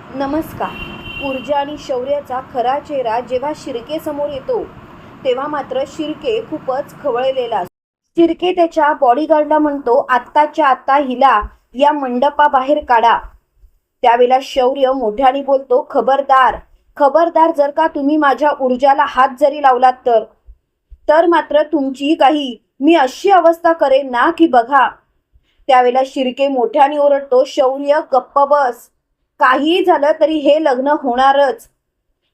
नमस्कार. ऊर्जा आणि शौर्याचा खरा चेहरा जेव्हा शिर्के समोर येतो तेव्हा मात्र शिर्के खूपच खवळलेला असतो. शिर्के त्याच्या बॉडीगार्डला म्हणतो, आत्ताच्या आत्ता हिला या मंडपाबाहेर काढा. त्यावेळेला शौर्य मोठ्याने बोलतो, खबरदार खबरदार, जर का तुम्ही माझ्या ऊर्जाला हात जरी लावलात तर मात्र तुमची काही मी अशी अवस्था करेन ना की बघा. त्यावेळेला शिर्के मोठ्याने ओरडतो, शौर्य गप्प बस, काहीही झालं तरी हे लग्न होणारच.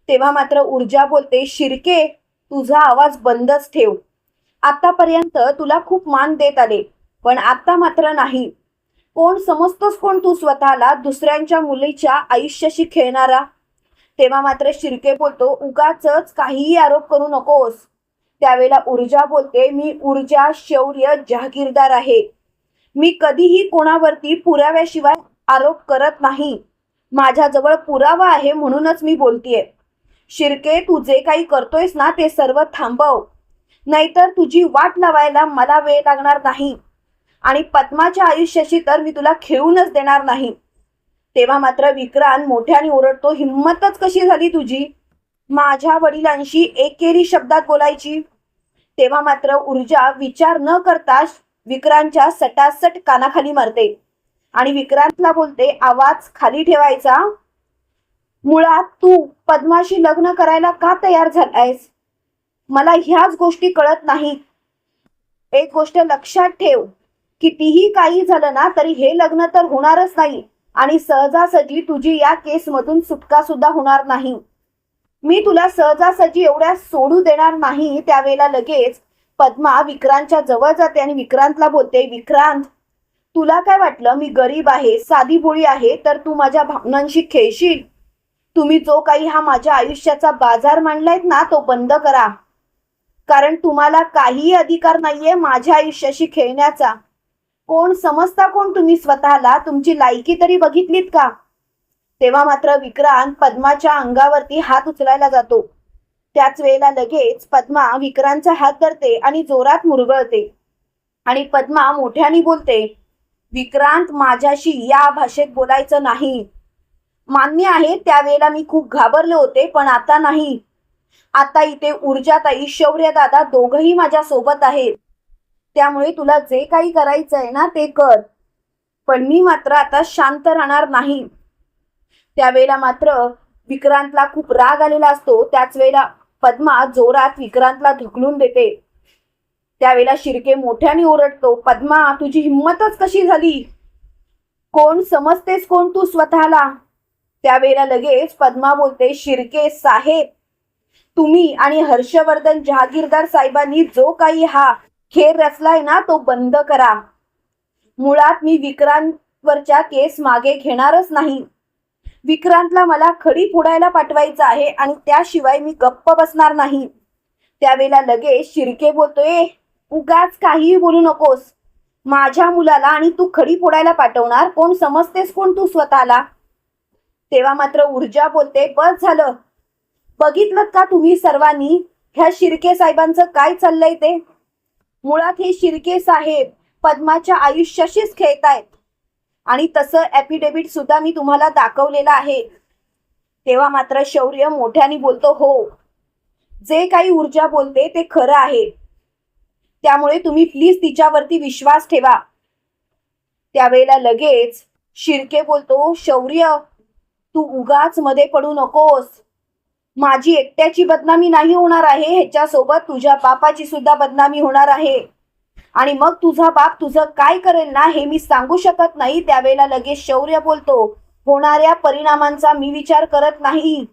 तेव्हा मात्र ऊर्जा बोलते, शिर्के तुझा आवाज बंदच ठेव. आतापर्यंत तुला खूप मान देत आले, पण आता मात्र नाही. कोण समजतोस कोण तू स्वतःला, दुसऱ्यांच्या मुलीच्या आयुष्याशी खेळणारा. तेव्हा मात्र शिर्के बोलतो, उगाचच काहीही आरोप करू नकोस. त्यावेळेला ऊर्जा बोलते, मी ऊर्जा शौर्य जहागीरदार आहे. मी कधीही कोणावरती पुराव्याशिवाय आरोप करत नाही. माझ्याजवळ पुरावा आहे म्हणूनच मी बोलतेय. शिर्के तू जे काही करतोयस ना ते सर्व थांबव, नाहीतर तुझी वाट लावायला मला वेळ लागणार नाही आणि पद्माच्या आयुष्याशी तर मी तुला खेळूनच देणार नाही. तेव्हा मात्र विक्रांत मोठ्याने ओरडतो, हिम्मतच कशी झाली तुझी माझ्या वडिलांशी एकेरी शब्दात बोलायची. तेव्हा मात्र ऊर्जा विचार न करता विक्रांतच्या सटासट कानाखाली मारते आणि विक्रांतला बोलते, आवाज खाली ठेवायचा. मुळात तू पद्माशी लग्न करायला का तयार झालायस मला ह्याच गोष्टी कळत नाही. एक गोष्ट लक्षात ठेव, कितीही काही झालं ना तरी हे लग्न तर होणारच नाही आणि सहजासहजी तुझी या केसमधून सुटका सुद्धा होणार नाही. मी तुला सहजासहजी एवढ्या सोडू देणार नाही. त्यावेळेला लगेच पद्मा विक्रांतच्या जवळ जाते आणि विक्रांतला बोलते, विक्रांत तुला काय वाटलं मी गरीब आहे, साधी भोळी आहे तर तू माझ्या भावनांशी खेळशील? तुम्ही जो काही हा माझ्या आयुष्याचा बाजार मांडलायत ना तो बंद करा, कारण तुम्हाला काहीही अधिकार नाहीये माझ्या आयुष्याशी खेळण्याचा. कोण समजता कोण तुम्ही स्वतःला, तुमची लायकी तरी बघितलीत का? तेव्हा मात्र विक्रांत पद्माच्या अंगावरती हात उचलायला जातो. त्याच वेळेला लगेच पद्मा विक्रांतचा हात धरते आणि जोरात मुरगळते आणि पद्मा मोठ्याने बोलते, विक्रांत माझ्याशी या भाषेत बोलायचं नाही. मान्य आहे त्यावेळेला मी खूप घाबरले होते, पण आता नाही. आता इथे ऊर्जाताई शौर्य दादा दोघही माझ्या सोबत आहेत. त्यामुळे तुला जे काही करायचंय ना ते कर, पण मी मात्र आता शांत राहणार नाही. त्यावेळेला मात्र विक्रांतला खूप राग आलेला असतो. त्याच वेळेला पद्मा जोरात विक्रांतला ढकलून देते. त्यावेळेला शिर्के मोठ्याने ओरडतो, पद्मा तुझी हिम्मतच कशी झाली, कोण समजतेस कोण तू स्वतःला? त्यावेळेला लगेच पद्मा बोलते, शिर्के साहेब तुम्ही आणि हर्षवर्धन जहागीरदार साहेबांनी जो काही हा खेळ रचलाय ना तो बंद करा. मुळात मी विक्रांतवरच्या केस मागे घेणारच नाही. विक्रांतला मला खडी फोडायला पाठवायचं आहे आणि त्याशिवाय मी गप्प बसणार नाही. त्यावेळेला लगेच शिर्के बोलतोय, उगाच काहीही बोलू नकोस. माझ्या मुलाला आणि तू खडी फोडायला पाठवणार, कोण समजतेस कोण तू स्वतःला? तेव्हा मात्र ऊर्जा बोलते, बस झालं. बघितलं का तुम्ही सर्वांनी ह्या शिर्के साहेबांचं काय चाललंय ते? मुळात हे शिर्के साहेब पद्माच्या आयुष्याशीच खेळतायत आणि तसं ॲफिडेव्हिट सुद्धा मी तुम्हाला दाखवलेलं आहे. तेव्हा मात्र शौर्य मोठ्याने बोलतो, हो जे काही ऊर्जा बोलते ते खरं आहे, त्यामुळे तुम्ही प्लीज तिच्यावरती विश्वास ठेवा. त्यावेळेला लगेच शिर्के बोलतो, शौर्य तू उगाच मध्ये पडू नकोस. माझी एकट्याची बदनामी नाही होणार आहे, ह्याच्यासोबत तुझ्या बापाची सुद्धा बदनामी होणार आहे आणि मग तुझा बाप तुझं काय करेल ना हे मी सांगू शकत नाही. त्यावेळेला लगेच शौर्य बोलतो, होणाऱ्या परिणामांचा मी विचार करत नाही.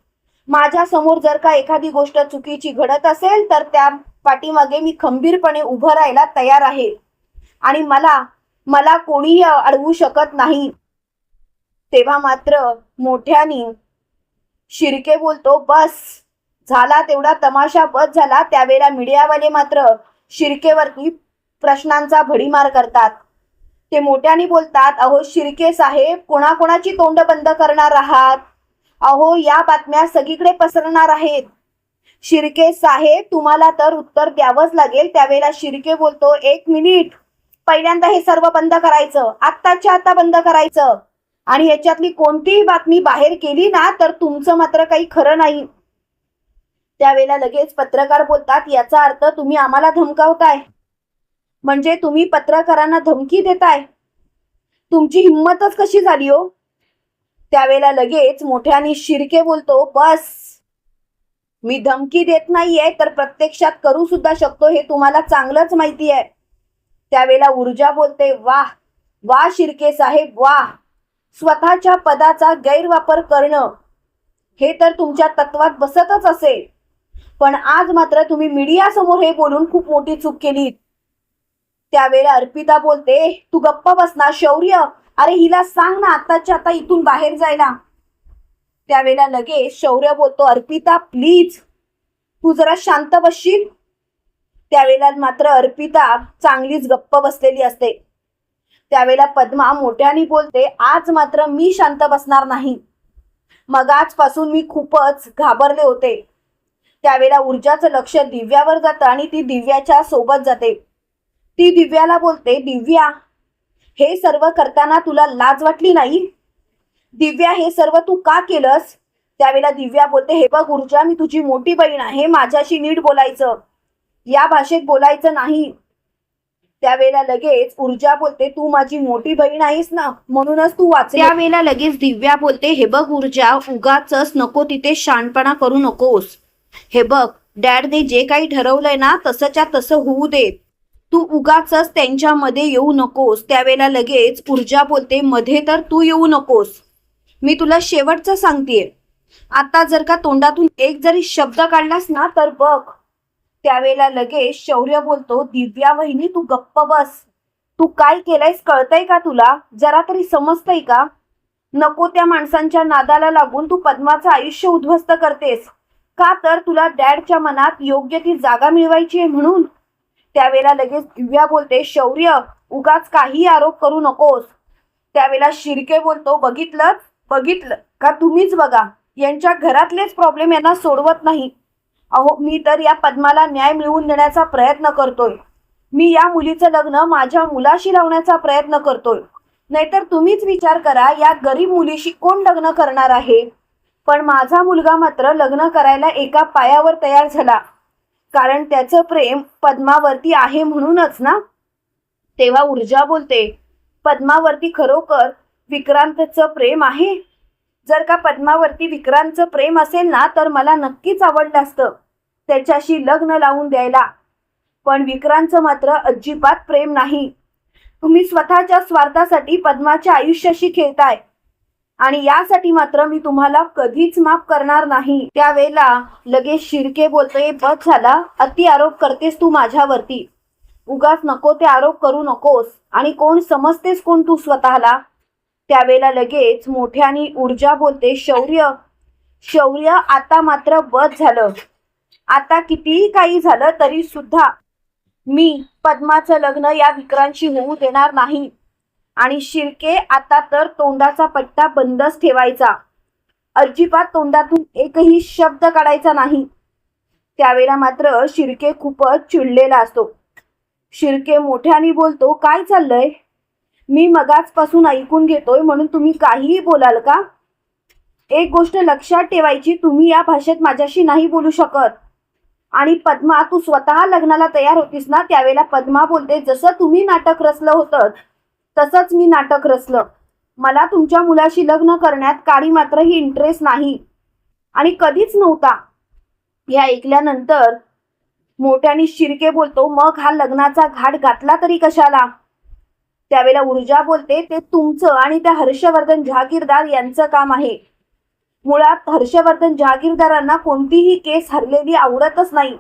माझ्या समोर जर का एखादी गोष्ट चुकीची घडत असेल तर त्या पाठीमागे मी खंबीरपणे उभं राहायला तयार आहे आणि मला कोणीही अडवू शकत नाही. तेव्हा मात्र मोठ्याने शिर्के बोलतो, बस झाला तेवढा तमाशा, बस झाला. त्यावेळेला मीडियावाले मात्र शिर्केवरती प्रश्नांचा भडीमार करतात. ते मोठ्याने बोलतात, अहो शिर्के साहेब कोणाकोणाची तोंड बंद करणार आहात? अहो या बातम्या सगळीकडे पसरणार आहेत. शिर्के साहेब तुम्हाला तर उत्तर द्यावंच लागेल. त्यावेळेला शिर्के बोलतो, एक मिनिट, पहिल्यांदा हे सर्व बंद करायचं, आत्ताच्या आता बंद करायचं. आणि याच्यातली कोणतीही बातमी बाहेर केली ना तर तुमचं मात्र काही खरं नाही. त्यावेळेला लगेच पत्रकार बोलतात, याचा अर्थ तुम्ही आम्हाला धमकावताय, म्हणजे तुम्ही पत्रकारांना धमकी देताय. तुमची हिंमतच कशी झाली हो? त्यावेळेला लगेच मोठ्याने शिर्के बोलतो, बस, मी धमकी देत नाहीये तर प्रत्यक्षात करू सुद्धा शकतो हे तुम्हाला चांगलंच माहिती आहे. त्यावेळेला ऊर्जा बोलते, वाह वाह शिर्के साहेब वाह, स्वतःच्या पदाचा गैरवापर करणं हे तर तुमच्या तत्वात बसतच असेल, पण आज मात्र तुम्ही मीडिया समोर हे बोलून खूप मोठी चूक केली. त्यावेळेला अर्पिता बोलते, तू गप्प बस ना शौर्य, अरे हिला सांग ना आताच्या आता इथून बाहेर जायला. त्यावेळेला लगेच शौर्य बोलतो, अर्पिता प्लीज तू जरा शांत बसशील. त्यावेळेला मात्र अर्पिता चांगलीच गप्प बसलेली असते. त्यावेळेला पद्मा मोठ्याने बोलते, आज मात्र मी शांत बसणार नाही. मग आजपासून मी खूपच घाबरले होते. त्यावेळेला ऊर्जाचं लक्ष दिव्यावर जातं आणि ती दिव्याच्या सोबत जाते. ती दिव्याला बोलते, दिव्या हे सर्व करताना तुला लाज वाटली नाही? दिव्या हे सर्व तू का केलंस? त्यावेळेला दिव्या बोलते, हे बघ ऊर्जा, मी तुझी मोठी बहीण आहे, माझ्याशी नीट बोलायचं, या भाषेत बोलायचं नाही. त्यावेळेला लगेच ऊर्जा बोलते, तू माझी मोठी बहीण आहेस ना, म्हणूनच तू वाचली. त्यावेळेला लगेच दिव्या बोलते, हे बघ ऊर्जा, उगाचच नको तिथे शहाणपणा करू नकोस. हे बघ डॅडने जे काही ठरवलंय ना तसंच्या तसं होऊ दे, तू उगाचच त्यांच्यामध्ये येऊ नकोस. त्यावेळेला लगेच ऊर्जा बोलते, मध्ये तर तू येऊ नकोस, मी तुला शेवटचं सांगतेय, आता जर का तोंडातून एक जरी शब्द काढलास ना तर बघ. त्यावेळेला लगेच शौर्य बोलतो, दिव्या वहिनी तू गप्प बस, तू काय केलंयस कळतंय का तुला? जरा तरी समजतंय का? नको त्या माणसांच्या नादाला लागून तू पद्माचं आयुष्य उद्ध्वस्त करतेस का? तर तुला डॅडच्या मनात योग्य ती जागा मिळवायची आहे म्हणून. त्यावेळेला लगेच दिव्या बोलते, शौर्य उगाच काही आरोप करू नकोस. त्यावेळेला शिर्के बोलतो, बघितलं का तुम्हीच बघा, यांच्या घरातलेच प्रॉब्लेम यांना सोडवत नाही. अहो मी तर या पद्माला न्याय मिळवून देण्याचा प्रयत्न करतोय, मी या मुलीचं लग्न माझ्या मुलाशी लावण्याचा प्रयत्न करतोय, नाहीतर तुम्हीच विचार करा या गरीब मुलीशी कोण लग्न करणार आहे. पण माझा मुलगा मात्र लग्न करायला एका पायावर तयार झाला, कारण त्याचं प्रेम पद्मावरती आहे म्हणूनच ना. तेव्हा ऊर्जा बोलते, पद्मावरती खरोखर विक्रांतचं प्रेम आहे? जर का पद्मावरती विक्रांतचं प्रेम असेल ना तर मला नक्कीच आवडलं असतं त्याच्याशी लग्न लावून द्यायला, पण विक्रांतचं मात्र अजिबात प्रेम नाही. तुम्ही स्वतःच्या स्वार्थासाठी पद्माच्या आयुष्याशी खेळताय आणि यासाठी मात्र मी तुम्हाला कधीच माफ करणार नाही. त्यावेळेला लगेच शिर्के बोलतोय, बस झाला, अति आरोप करतेस तू माझ्यावरती, उगाच नको ते आरोप करू नकोस, आणि कोण समजतेस कोण तू स्वतःला. त्यावेळेला लगेच मोठ्याने ऊर्जा बोलते, शौर्य आता मात्र बस झालं, आता कितीही काही झालं तरी सुद्धा मी पद्माचं लग्न या विक्रांतशी होऊ देणार नाही. आणि शिर्के आता तर तोंडाचा पट्टा बंदच ठेवायचा, अजिबात तोंडातून एकही शब्द काढायचा नाही. त्यावेळेला मात्र शिर्के खूपच चिडलेला असतो. शिर्के मोठ्याने बोलतो, काय चाललंय? मी मगाचपासून ऐकून घेतोय म्हणून तुम्ही काहीही बोलाल का? एक गोष्ट लक्षात ठेवायची, तुम्ही या भाषेत माझ्याशी नाही बोलू शकत. आणि पद्मा तू स्वतः लग्नाला तयार होतीस ना, त्यावेळेला पद्मा बोलते, जसं तुम्ही नाटक रचलं होतं तसंच मी नाटक रचलं, मला तुमच्या मुलाशी लग्न करण्यात काही मात्रही इंटरेस्ट नाही आणि कधीच नव्हता. हे ऐकल्यानंतर मोठ्याने शिर्के बोलतो, मग हा लग्नाचा घाट घातला तरी कशाला? त्यावेळेला ऊर्जा बोलते, ते तुमचं आणि त्या हर्षवर्धन जहागीरदार यांचं काम आहे. मुळात हर्षवर्धन जहागीरदारांना कोणतीही केस हरलेली आवडतच नाही,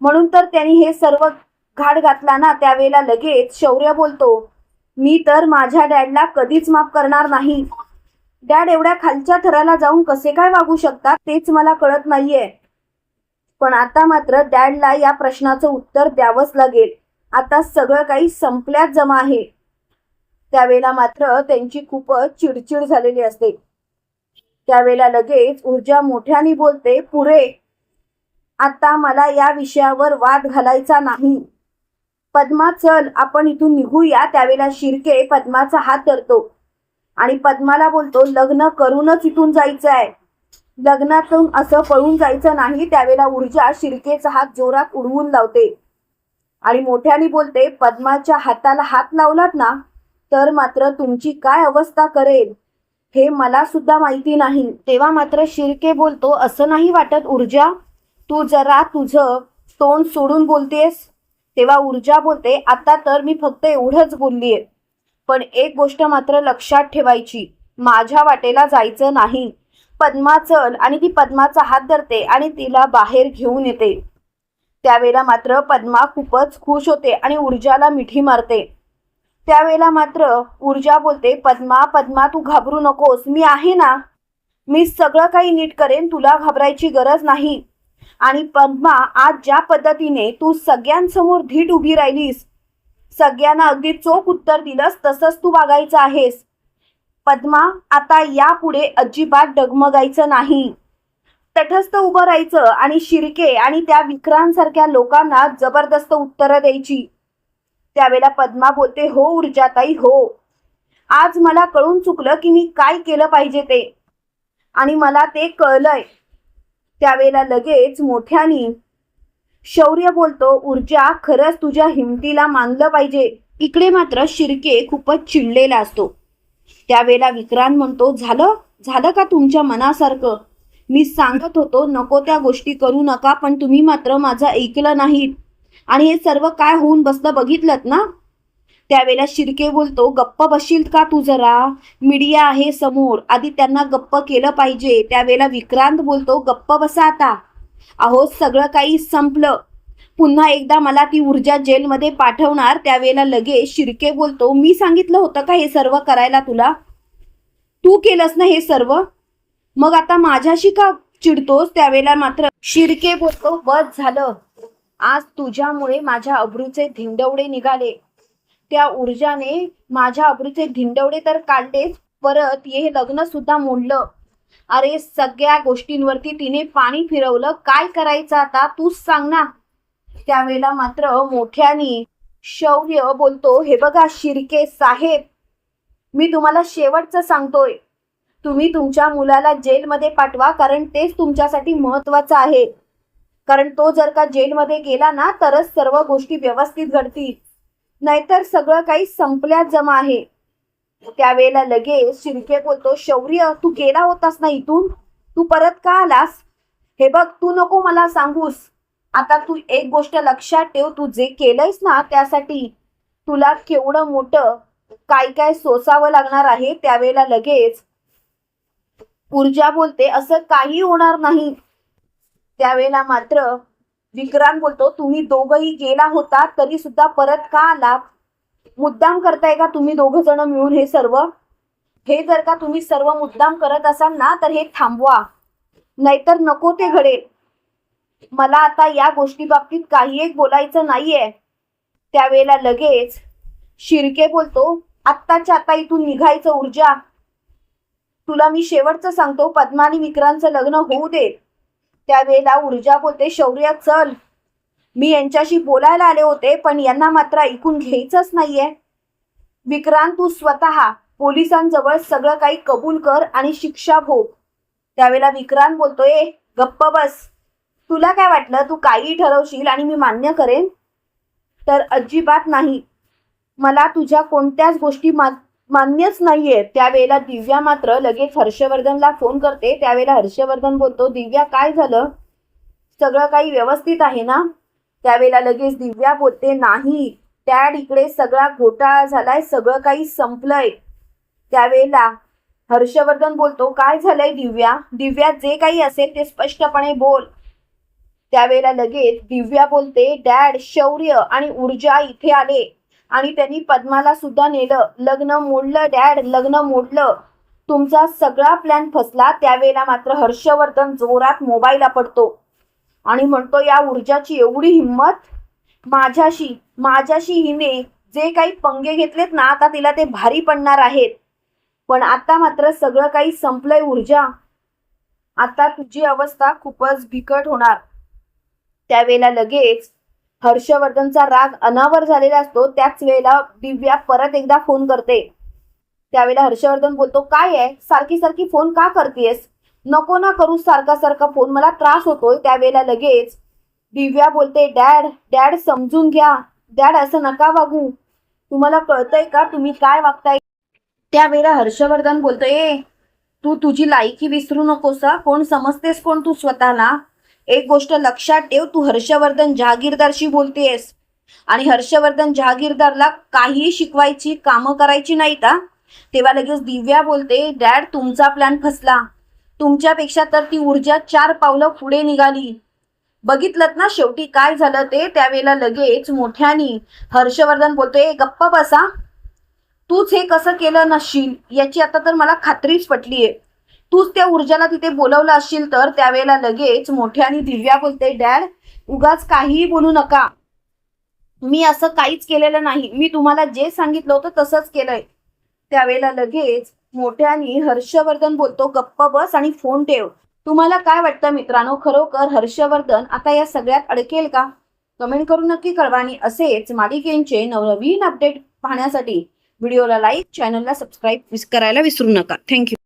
म्हणून तर त्यांनी हे सर्व घाट घातला ना. त्यावेळेला लगेच शौर्य बोलतो, मी तर माझ्या डॅडला कधीच माफ करणार नाही. डॅड एवढ्या खालच्या थराला जाऊन कसे काय वागू शकतात तेच मला कळत नाहीये, पण आता मात्र डॅडला या प्रश्नाचं उत्तर द्यावंच लागेल. आता सगळं काही संपल्यात जमा आहे. त्यावेळेला मात्र त्यांची खूपच चिडचिड झालेली असते. त्यावेळेला लगेच ऊर्जा मोठ्याने बोलते, पुरे, आता मला या विषयावर वाद घालायचा नाही. पद्मा चल आपण इथून निघूया. त्यावेळेला शिर्के पद्माचा हात धरतो आणि पद्माला बोलतो लग्न करूनच इथून जायचं आहे, लग्नातून असं पळून जायचं नाही. त्यावेळेला ऊर्जा शिर्केचा हात जोरात उडवून लावते आणि मोठ्याने बोलते, पद्माच्या हाताला हात लावलात ना तर मात्र तुमची काय अवस्था करेल हे मला सुद्धा माहिती नाही. तेव्हा मात्र शिर्के बोलतो, असं नाही वाटत ऊर्जा, तू जरा तुझं तोंड सोडून बोलतेस. तेव्हा ऊर्जा बोलते, आता तर मी फक्त एवढंच बोललीये, पण एक गोष्ट मात्र लक्षात ठेवायची, माझ्या वाटेला जायचं नाही. पद्मा चल, आणि ती पद्माचा हात धरते आणि तिला बाहेर घेऊन येते. त्यावेळेला मात्र पद्मा खूपच खुश होते आणि ऊर्जाला मिठी मारते. त्यावेळेला मात्र ऊर्जा बोलते, पद्मा पद्मा तू घाबरू नकोस, मी आहे ना, मी सगळं काही नीट करेन, तुला घाबरायची गरज नाही. आणि पद्मा, आज ज्या पद्धतीने तू सगळ्यांसमोर धीट उभी राहिलीस, सगळ्यांना अगदी चोख उत्तर दिलंस, तसंच तू वागायचं आहेस. पद्मा, आता यापुढे अजिबात डगमगायचं नाही, तटस्थ उभं राहायचं आणि शिर्के आणि त्या विक्रांतसारख्या लोकांना जबरदस्त उत्तरं द्यायची. त्यावेळेला पद्मा बोलते, हो ऊर्जाताई हो, आज मला कळून चुकलं की मी काय केलं पाहिजे ते, आणि मला ते कळलंय. त्यावेळेला लगेच मोठ्यानी शौर्य बोलतो, ऊर्जा खरंच तुझ्या हिमतीला मानलं पाहिजे. इकडे मात्र शिर्के खूपच चिडलेला असतो. त्यावेळेला विक्रांत म्हणतो, झालं झालं का तुमच्या मनासारखं, मी सांगत होतो नको त्या गोष्टी करू नका, पण तुम्ही मात्र माझं ऐकलं नाहीत आणि हे सर्व काय होऊन बसलं बघितलं ना. त्यावेळेला शिर्के बोलतो, गप्प बसशील का तू जरा, मीडिया आहे समोर, आधी त्यांना गप्प केलं पाहिजे. त्यावेळेला विक्रांत बोलतो, गप्प बसा आता, अहो सगळं काही संपलं, पुन्हा एकदा मला ती ऊर्जा जेलमध्ये पाठवणार. त्यावेळेला लगेच शिर्के बोलतो, मी सांगितलं होतं का हे सर्व करायला तुला, तू केलंस ना हे सर्व, मग आता माझ्याशी का चिडतोस. त्यावेळेला मात्र शिर्के बोलतो, बस झालं, आज तुझ्यामुळे माझ्या अब्रूचे धिंडवडे निघाले. त्या ऊर्जाने माझ्या अब्रूचे धिंडवडे तर काढलेच, परत हे लग्न सुद्धा मोडलं. अरे सगळ्या गोष्टींवरती तिने पाणी फिरवलं, काय करायचं आता तूच सांग ना. त्यावेळेला मात्र मोठ्याने शौर्य बोलतो, हे बघा शिर्के साहेब, मी तुम्हाला शेवटचं सांगतोय, तुम्ही तुमच्या मुलाला जेलमध्ये पाठवा, कारण तेच तुमच्यासाठी महत्वाचं आहे. कारण तो जर का जेलमध्ये गेला ना तरच सर्व गोष्टी व्यवस्थित घडतील, नाहीतर सगळं काही संपल्यात जमा आहे. त्यावेळेला लगेच शिर्के बोलतो, शौर्य तू गेला होतास ना इथून, तू परत का आलास. हे बघ तू नको मला सांगूस, आता तू एक गोष्ट लक्षात ठेव, तू जे केलंयस ना त्यासाठी तुला केवढं मोठं काय काय सोसावं लागणार आहे. त्यावेळेला लगेच ऊर्जा बोलते, असं काही होणार नाही. त्यावेळेला मात्र विक्रांत बोलतो, तुम्ही दोघंही गेला होता तरी सुद्धा परत का आलात, मुद्दाम करताय का तुम्ही दोघ जण मिळून हे सर्व. हे जर का तुम्ही सर्व मुद्दाम करत असाल ना तर हे थांबवा, नाहीतर नको ते घडेल. मला आता या गोष्टी बाबतीत काही एक बोलायचं नाहीये. त्यावेळेला लगेच शिर्के बोलतो, आत्ताच्या आता इथून निघायचं ऊर्जा, तुला मी शेवटचं सांगतो, पद्मा आणि विक्रांतचं लग्न होऊ दे. त्यावेळेला ऊर्जा बोलते, शौर्य चल, मी यांच्याशी बोलायला आले होते पण यांना मात्र ऐकून घ्यायचंच नाहीये. विक्रांत तू स्वतः पोलिसांजवळ सगळं काही कबूल कर आणि शिक्षा भोग. त्यावेळेला विक्रांत बोलतोय, गप्प बस, तुला काय वाटलं तू काही ठरवशील आणि मी मान्य करेन, तर अजिबात नाही, मला तुझ्या कोणत्याच गोष्टी मान्यच नाहीये. त्यावेळेला दिव्या मात्र लगेच हर्षवर्धनला फोन करते. त्यावेळेला हर्षवर्धन बोलतो, दिव्या काय झालं, सगळं काही व्यवस्थित आहे ना. त्यावेळेला लगेच दिव्या बोलते, नाही डॅड, इकडे सगळा घोटाळा झालाय, सगळं काही संपलंय. त्यावेळेला हर्षवर्धन बोलतो, काय झालंय दिव्या, दिव्या जे काही असेल ते स्पष्टपणे बोल. त्यावेळेला लगेच दिव्या बोलते, डॅड शौर्य आणि ऊर्जा इथे आले आणि त्यांनी पद्माला सुद्धा नेलं, लग्न मोडलं डॅड, लग्न मोडलं, तुमचा सगळा प्लॅन फसला. त्यावेळेला मात्र हर्षवर्धन जोरात मोबाईल आपटतो आणि म्हणतो, या ऊर्जाची एवढी हिंमत, माझ्याशी हिने जे काही पंगे घेतलेत ना आता तिला ते भारी पडणार आहेत. पण आता मात्र सगळं काही संपलंय ऊर्जा, आता तुझी अवस्था खूपच बिकट होणार. त्यावेळेला लगेच हर्षवर्धनचा राग अनावर झालेला असतो. त्याच वेळेला दिव्या परत एकदा फोन करते. त्यावेळेला हर्षवर्धन बोलतो, काय आहे, सारखी सारखी फोन का करतेस, नको ना करू सारखा सारखा फोन, मला त्रास होतोय. त्यावेळेला लगेच दिव्या बोलते, डॅड डॅड समजून घ्या, डॅड असं नका वागू, तुम्हाला कळतंय का तुम्ही काय वागताय. त्यावेळेला हर्षवर्धन बोलतोय, तू तुझी लायकी विसरू नकोस, कोण समजतेस कोण तू स्वतःला. एक गोष्ट लक्षात ठेव, तू हर्षवर्धन जहागीरदारशी बोलतेस आणि हर्षवर्धन जहागीरदारला काही शिकवायची कामं करायची नाहीत. तेव्हा लगेच दिव्या बोलते, डॅड तुमचा प्लॅन फसला, तुमच्यापेक्षा तर ती ऊर्जा 4 पावलं पुढे निघाली, बघितलं ना शेवटी काय झालं ते. त्यावेळेला लगेच मोठ्यानी हर्षवर्धन बोलतोय, गप्प बसा, तूच हे कसं केलं नसशील याची आता तर मला खात्रीच पटलीये, तूच त्या ऊर्जाला तिथे बोलवलं असशील तर. त्यावेळेला लगेच मोठ्यानी दिव्या बोलते, डॅड उगाच काहीही बोलू नका, मी असं काहीच केलेलं नाही, मी तुम्हाला जे सांगितलं होतं तसंच केलंय. त्यावेळेला लगेच मोठ्यानी हर्षवर्धन बोलतो, गप्प बस आणि फोन ठेव. तुम्हाला काय वाटतं मित्रांनो, खरोखर हर्षवर्धन आता या सगळ्यात अडकेल का? कमेंट करून नक्की कळवा आणि असेच मालिकेंचे नवनवीन अपडेट पाहण्यासाठी व्हिडिओला लाईक, चॅनलला सबस्क्राईब करायला विसरू नका. थँक्यू.